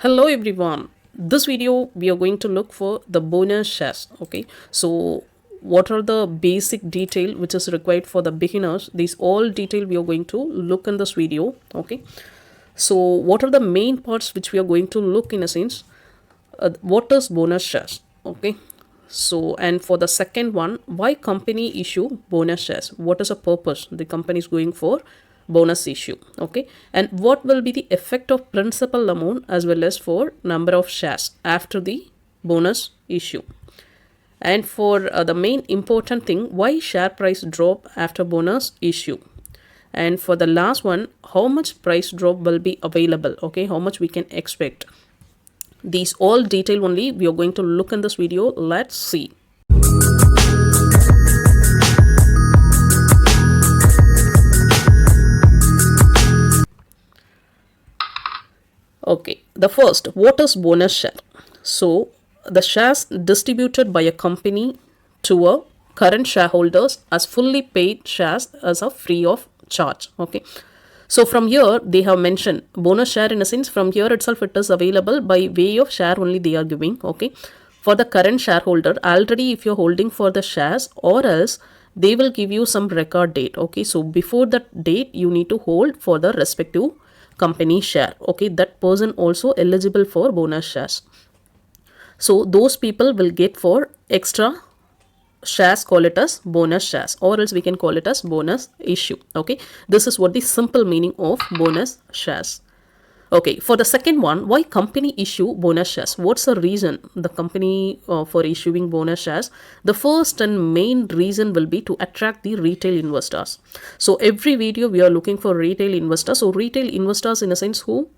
Hello everyone. This video we are going to look for the bonus shares. Okay, so what are the basic detail which is required for the beginners? These all detail we are going to look in this video. Okay, so what are the main parts which we are going to look in a sense? What is bonus shares? Okay, so and for the second one, why company issue bonus shares? What is the purpose the company is going for bonus issue? Okay, and what will be the effect of principal amount as well as for number of shares after the bonus issue? And for the main important thing, why share price drop after bonus issue? And for the last one, how much price drop will be available? Okay, how much we can expect? These all detail only we are going to look in this video. Let's see. Okay, the first, what is bonus share? So the shares distributed by a company to a current shareholders as fully paid shares as a free of charge. Okay, so from here they have mentioned bonus share in a sense. From here itself it is available by way of share only they are giving. Okay, for the current shareholder already if you're holding for the shares, or else they will give you some record date. Okay, so before that date you need to hold for the respective company share. Okay, that person also eligible for bonus shares. So those people will get for extra shares, call it as bonus shares, or else we can call it as bonus issue. Okay, this is what the simple meaning of bonus shares. Okay, for the second one, why company issue bonus shares? What's the reason the company for issuing bonus shares? The first and main reason will be to attract the retail investors. So every video we are looking for retail investors. So retail investors in a sense who?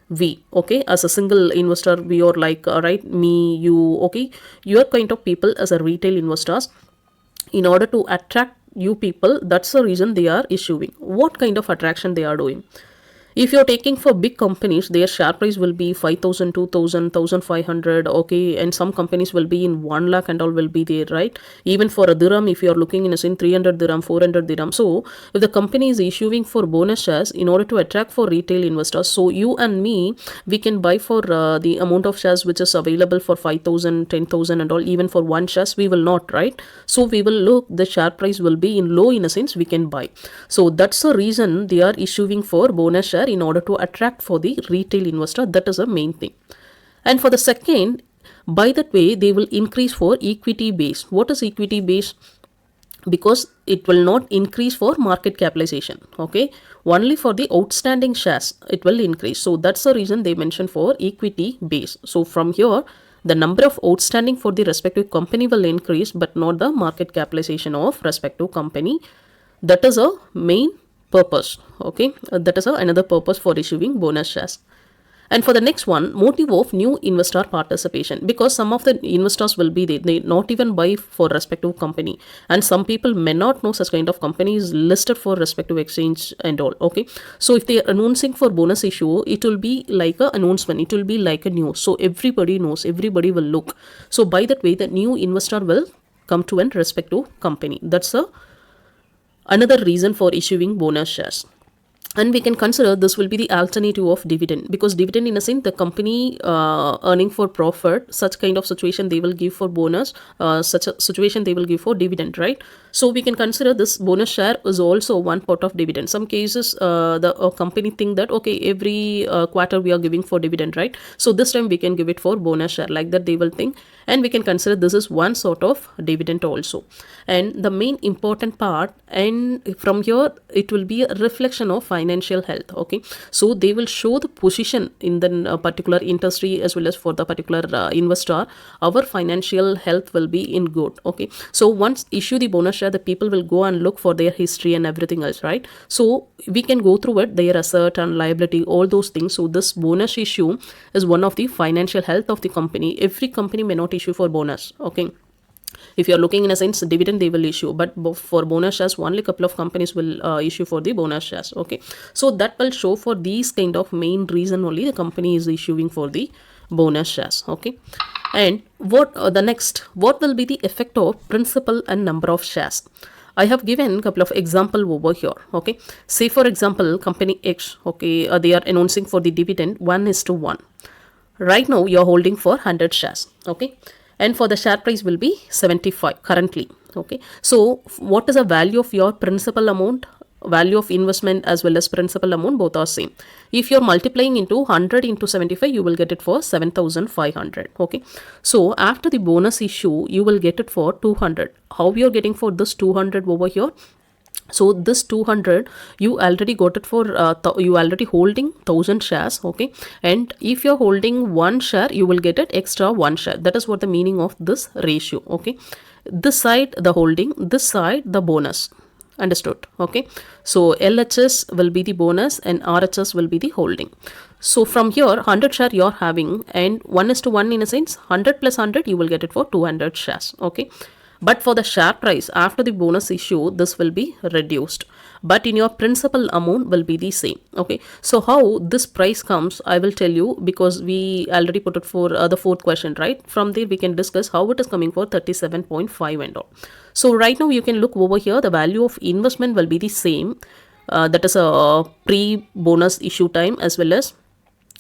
We. Okay, as a single investor we are like right, me, you. Okay, you are kind of people as a retail investors. In order to attract you people, that's the reason they are issuing. What kind of attraction they are doing? If you're taking for big companies, their share price will be 5,000, 2,000, 1,500. Okay, and some companies will be in 1 lakh and all will be there, right? Even for a dirham, if you're looking in a sin 300 dirham, 400 dirham. So if the company is issuing for bonus shares in order to attract for retail investors, so you and me, we can buy for the amount of shares which is available for 5,000, 10,000 and all. Even for one shares we will not, right? So we will look, the share price will be in low, in a sense we can buy. So that's the reason they are issuing for bonus share in order to attract for the retail investor. That is the main thing. And for the second, by that way they will increase for equity base. What is equity base? Because it will not increase for market capitalization. Okay, only for the outstanding shares it will increase. So that's the reason they mention for equity base. So from here the number of outstanding for the respective company will increase, but not the market capitalization of respective company. That is a main purpose. Okay, that is another purpose for issuing bonus shares. And for the next one, motive of new investor participation, because some of the investors will be there, they not even buy for respective company, and some people may not know such kind of companies listed for respective exchange and all. Okay, so if they are announcing for bonus issue, it will be like a announcement, it will be like a news, so everybody knows, everybody will look. So by that way the new investor will come to an respective company. That's a another reason for issuing bonus shares. And we can consider this will be the alternative of dividend, because dividend in a sense the company earning for profit, such kind of situation they will give for bonus, such a situation they will give for dividend, right? So we can consider this bonus share is also one part of dividend. Some cases the company think that okay, every quarter we are giving for dividend, right? So this time we can give it for bonus share, like that they will think. And we can consider this is one sort of dividend also. And the main important part, and from here it will be a reflection of financial health. Okay, so they will show the position in the particular industry as well as for the particular investor, our financial health will be in good. Okay, so once issue the bonus share, the people will go and look for their history and everything else, right? So we can go through it, their asset and liability, all those things. So this bonus issue is one of the financial health of the company. Every company may not issue for bonus. Okay, if you're looking in a sense dividend they will issue, but for bonus shares only couple of companies will issue for the bonus shares. Okay, so that will show for these kind of main reason only the company is issuing for the bonus shares. Okay, and what the next, what will be the effect of principal and number of shares? I have given a couple of example over here. Okay, say for example company X, okay, they are announcing for the dividend 1:1. Right now you're holding for 100 shares, okay, and for the share price will be 75 currently, okay. So what is the value of your principal amount, value of investment as well as principal amount, both are same. If you're multiplying into 100 into 75, you will get it for 7500, okay. So after the bonus issue you will get it for 200. How you're getting for this 200 over here? So this 200 you already got it for you already holding 1000 shares, okay, and if you're holding one share you will get it extra one share. That is what the meaning of this ratio, okay. This side the holding, this side the bonus, understood, okay. So LHS will be the bonus and RHS will be the holding. So from here 100 share you're having, and 1:1 in a sense, 100 plus 100 you will get it for 200 shares, okay. But for the share price after the bonus issue, this will be reduced, but in your principal amount will be the same, okay. So how this price comes, I will tell you, because we already put it for the fourth question, right? From there we can discuss how it is coming for 37.5 and all. So right now you can look over here, the value of investment will be the same, that is a pre-bonus issue time as well as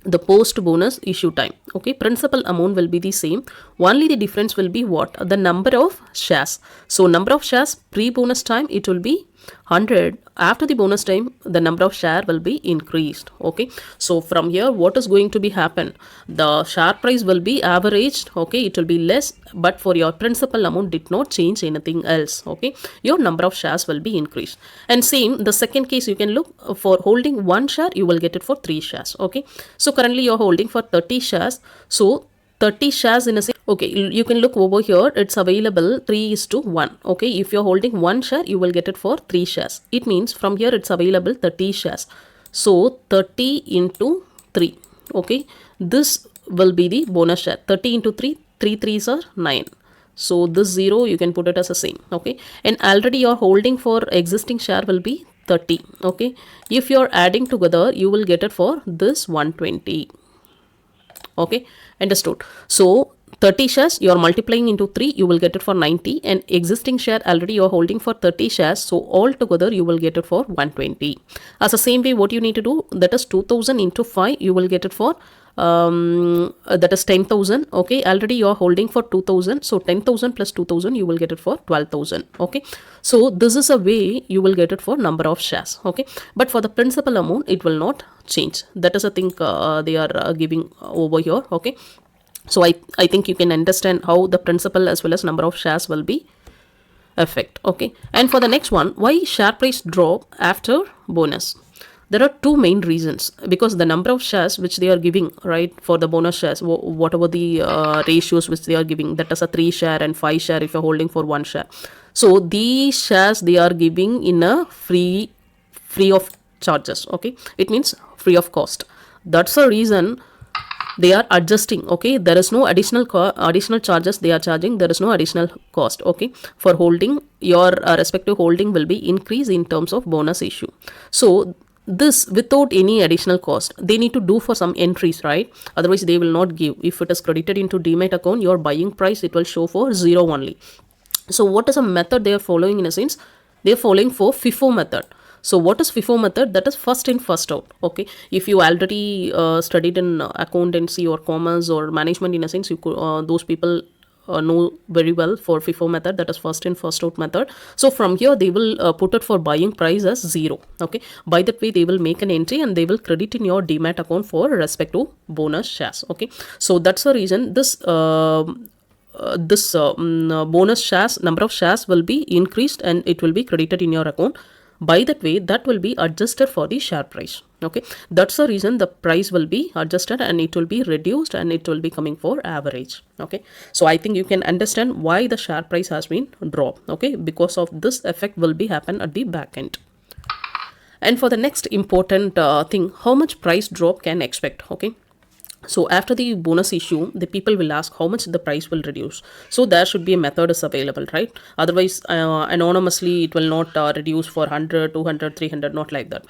the post bonus issue time, okay. Principal amount will be the same, only the difference will be what, the number of shares. So number of shares pre bonus time it will be 100, after the bonus time the number of share will be increased, okay. So from here what is going to be happen, the share price will be averaged, okay, it will be less, but for your principal amount did not change anything else, okay. Your number of shares will be increased. And same the second case, you can look for holding one share you will get it for 3 shares, okay. So currently you're holding for 30 shares, so 30 shares in a say, okay, you can look over here, it's available 3:1, okay. If you're holding one share you will get it for 3 shares. It means from here it's available 30 shares, so 30 into 3, okay. This will be the bonus share. 30 into 3, 3 threes are 9, so this 0 you can put it as a same, okay. And already you're holding for existing share will be 30, okay. If you're adding together you will get it for this 120, okay, understood. So 30 shares you're multiplying into 3 you will get it for 90, and existing share already you're holding for 30 shares, so all together you will get it for 120. As the same way what you need to do, that is 2000 into 5 you will get it for that is 10,000, okay. Already you're holding for 2000, so 10,000 plus 2000 you will get it for 12,000, okay. So this is a way you will get it for number of shares, okay. But for the principal amount it will not change. That is a thing they are giving over here, okay. So I think you can understand how the principal as well as number of shares will be affect, okay. And for the next one, why share price drop after bonus? There are two main reasons, because the number of shares which they are giving, right, for the bonus shares, whatever the ratios which they are giving, that is a 3 share and 5 share if you're holding for 1 share. So these shares they are giving in a free of charges, okay. It means free of cost. That's the reason they are adjusting, okay. There is no additional charges they are charging, there is no additional cost, okay. For holding, your respective holding will be increased in terms of bonus issue. So this without any additional cost, they need to do for some entries, right? Otherwise they will not give. If it is credited into demat account, your buying price it will show for 0 only. So what is a method they are following? In a sense, they are following for FIFO method. So what is FIFO method? That is first in first out, okay. If you already studied in accountancy or commerce or management, in a sense, you could those people know very well for FIFO method, that is first in first out method. So from here they will put it for buying price as 0, okay. By that way they will make an entry and they will credit in your demat account for respective bonus shares, okay. So that's the reason this bonus shares, number of shares will be increased and it will be credited in your account. By that way that will be adjusted for the share price, okay. That's the reason the price will be adjusted and it will be reduced and it will be coming for average, okay. So I think you can understand why the share price has been dropped, okay, because of this effect will be happen at the back end. And for the next important thing, how much price drop can expect, okay. So after the bonus issue, the people will ask how much the price will reduce. So there should be a method is available, right? Otherwise, anonymously, it will not reduce for 100, 200, 300, not like that.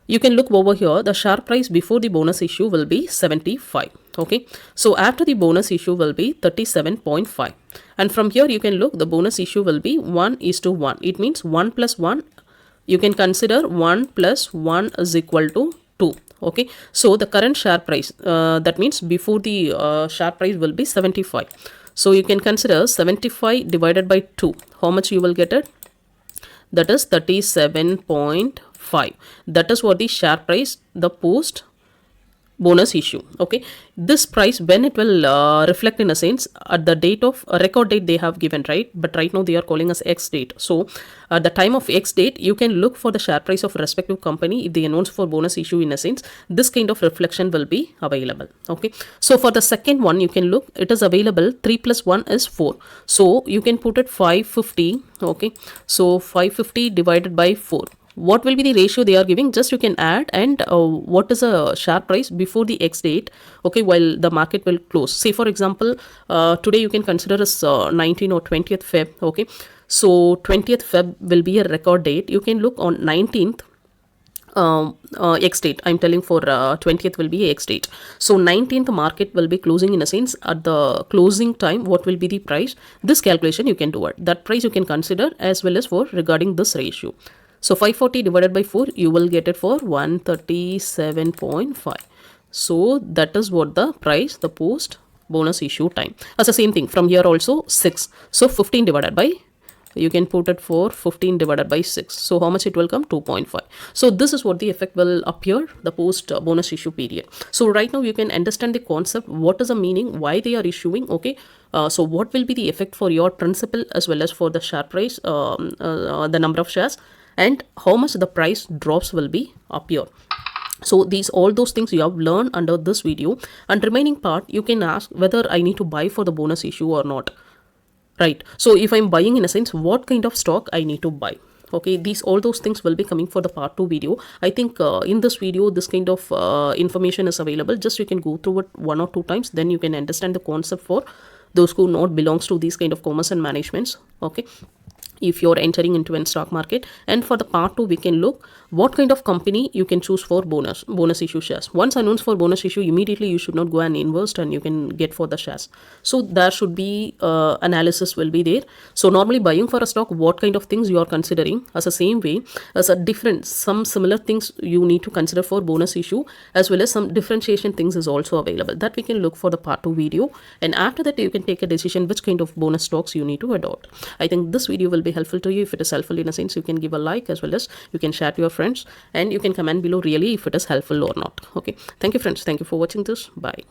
You can look over here, the share price before the bonus issue will be 75, okay. So after the bonus issue will be 37.5. And from here, you can look, the bonus issue will be 1:1. It means 1 plus 1, you can consider 1 plus 1 is equal to 2. Okay, so the current share price, that means before the share price will be 75. So you can consider 75 divided by 2. How much you will get it? That is 37.5. That is what the share price, the post bonus issue. Okay, this price, when it will reflect in a sense at the date of record date they have given, right? But right now they are calling us X date. So at the time of X date, you can look for the share price of respective company. If they announce for bonus issue, in a sense, this kind of reflection will be available. Okay, so for the second one, you can look, it is available 3 plus 1 is 4. So you can put it 550. Okay, so 550 divided by 4, what will be the ratio they are giving? Just you can add, and what is a share price before the X date, okay, while the market will close. Say for example, today you can consider as 19 or 20th Feb. Okay, so 20th Feb will be a record date. You can look on 19th X date. I'm telling for 20th will be X date. So 19th market will be closing, in a sense, at the closing time, what will be the price? This calculation you can do it. That price you can consider as well as for regarding this ratio. So 540 divided by 4, you will get it for 137.5. So that is what the price, the post bonus issue time. As the same thing from here also 6. So 15 divided by, you can put it for 15 divided by 6. So how much it will come? 2.5. So this is what the effect will appear, the post bonus issue period. So right now you can understand the concept, what is the meaning, why they are issuing. Okay, so what will be the effect for your principal as well as for the share price, the number of shares, and how much the price drops will be appear. So these, all those things you have learned under this video, and remaining part you can ask whether I need to buy for the bonus issue or not, right? So if I'm buying, in a sense, what kind of stock I need to buy. Okay, these, all those things will be coming for the part 2 video. I think in this video this kind of information is available. Just you can go through it 1 or 2 times, then you can understand the concept for those who not belongs to these kind of commerce and managements. Okay, if you're entering into a stock market. And for the part 2, we can look what kind of company you can choose for bonus issue shares. Once announced for bonus issue, immediately you should not go and invest and you can get for the shares. So there should be analysis will be there. So normally buying for a stock, what kind of things you are considering, as the same way as a different, some similar things you need to consider for bonus issue, as well as some differentiation things is also available, that we can look for the part 2 video. And after that you can take a decision which kind of bonus stocks you need to adopt. I think this video will be helpful to you. If it is helpful, in a sense, you can give a like, as well as you can share to your friends, and you can comment below really if it is helpful or not. Okay, thank you friends, thank you for watching this. Bye.